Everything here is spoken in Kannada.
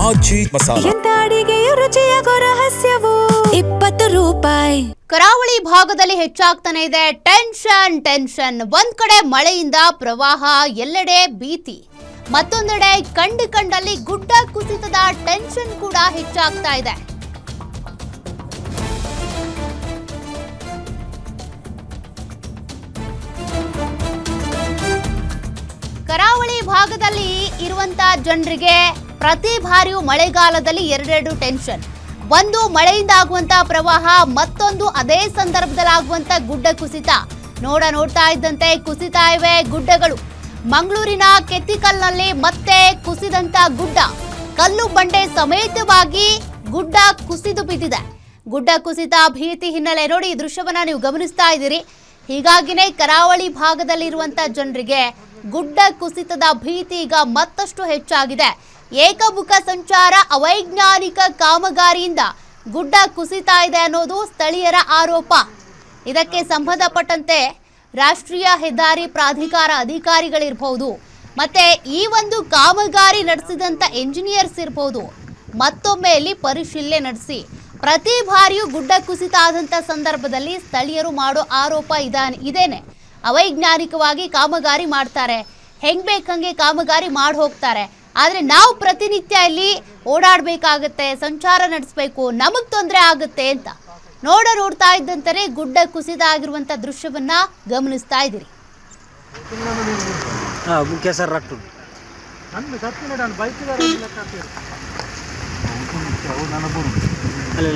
ಆಚಿ ಮಸಾಲ. ಎಂತ ಅಡಿಗೆಯ ರುಚಿಯಾಗೋ ರಹಸ್ಯವು 20 ರೂಪಾಯಿ. ಕರಾವಳಿ ಭಾಗದಲ್ಲಿ ಹೆಚ್ಚಾಗ್ತಾನೆ ಇದೆ ಟೆನ್ಷನ್. ಒಂದ್ ಕಡೆ ಮಳೆಯಿಂದ ಪ್ರವಾಹ, ಎಲ್ಲೆಡೆ ಭೀತಿ. ಮತ್ತೊಂದೆಡೆ ಕಂಡಲ್ಲಿ ಗುಡ್ಡ ಕುಸಿತದ ಟೆನ್ಷನ್ ಕೂಡ ಹೆಚ್ಚಾಗ್ತಾ ಇದೆ. ಕರಾವಳಿ ಭಾಗದಲ್ಲಿ ಇರುವಂತ ಜನರಿಗೆ ಪ್ರತಿ ಬಾರಿಯೂ ಮಳೆಗಾಲದಲ್ಲಿ ಎರಡೆರಡು ಟೆನ್ಷನ್. ಒಂದು ಮಳೆಯಿಂದ ಆಗುವಂತ ಪ್ರವಾಹ, ಮತ್ತೊಂದು ಅದೇ ಸಂದರ್ಭದಲ್ಲಿ ಆಗುವಂತ ಗುಡ್ಡ ಕುಸಿತ. ನೋಡ್ತಾ ಇದ್ದಂತೆ ಕುಸಿತಾ ಇವೆ ಗುಡ್ಡಗಳು. ಮಂಗಳೂರಿನ ಕೆತ್ತಿಕಲ್ನಲ್ಲಿ ಮತ್ತೆ ಕುಸಿದಂತ ಗುಡ್ಡ, ಕಲ್ಲು ಬಂಡೆ ಸಮೇತವಾಗಿ ಗುಡ್ಡ ಕುಸಿದು ಬಿದ್ದಿದೆ. ಗುಡ್ಡ ಕುಸಿತ ಭೀತಿ ಹಿನ್ನೆಲೆ ನೋಡಿ ಈ ದೃಶ್ಯವನ್ನ ನೀವು ಗಮನಿಸ್ತಾ ಇದ್ದೀರಿ. ಹೀಗಾಗಿನೇ ಕರಾವಳಿ ಭಾಗದಲ್ಲಿರುವಂತ ಜನರಿಗೆ ಗುಡ್ಡ ಕುಸಿತದ ಭೀತಿ ಈಗ ಮತ್ತಷ್ಟು ಹೆಚ್ಚಾಗಿದೆ. ಏಕಮುಖ ಸಂಚಾರ, ಅವೈಜ್ಞಾನಿಕ ಕಾಮಗಾರಿಯಿಂದ ಗುಡ್ಡ ಕುಸಿತಾ ಇದೆ ಅನ್ನೋದು ಸ್ಥಳೀಯರ ಆರೋಪ. ಇದಕ್ಕೆ ಸಂಬಂಧಪಟ್ಟಂತೆ ರಾಷ್ಟ್ರೀಯ ಹೆದ್ದಾರಿ ಪ್ರಾಧಿಕಾರ ಅಧಿಕಾರಿಗಳಿರ್ಬಹುದು, ಮತ್ತೆ ಈ ಒಂದು ಕಾಮಗಾರಿ ನಡೆಸಿದಂತ ಎಂಜಿನಿಯರ್ಸ್ ಇರ್ಬಹುದು, ಮತ್ತೊಮ್ಮೆ ಇಲ್ಲಿ ಪರಿಶೀಲನೆ ನಡೆಸಿ ಪ್ರತಿ ಬಾರಿಯೂ ಗುಡ್ಡ ಕುಸಿತ ಆದಂತ ಸಂದರ್ಭದಲ್ಲಿ ಸ್ಥಳೀಯರು ಮಾಡೋ ಆರೋಪ ಇದೇನೆ. ಅವೈಜ್ಞಾನಿಕವಾಗಿ ಕಾಮಗಾರಿ ಮಾಡ್ತಾರೆ, ಹೆಂಗ್ ಬೇಕಂಗೆ ಕಾಮಗಾರಿ ಮಾಡಿ ಹೋಗ್ತಾರೆ. ಆದರೆ ನಾವು ಪ್ರತಿನಿತ್ಯ ಇಲ್ಲಿ ಓಡಾಡಬೇಕಾಗತ್ತೆ, ಸಂಚಾರ ನಡೆಸಬೇಕು, ನಮಗೆ ತೊಂದರೆ ಆಗುತ್ತೆ ಅಂತ ನೋಡ್ತಾ ಇದ್ದಂತೆ ಗುಡ್ಡ ಕುಸಿತ ಆಗಿರುವಂತ ದೃಶ್ಯವನ್ನ ಗಮನಿಸ್ತಾ ಇದ್ದೀರಿ. ಅಲ್ಲ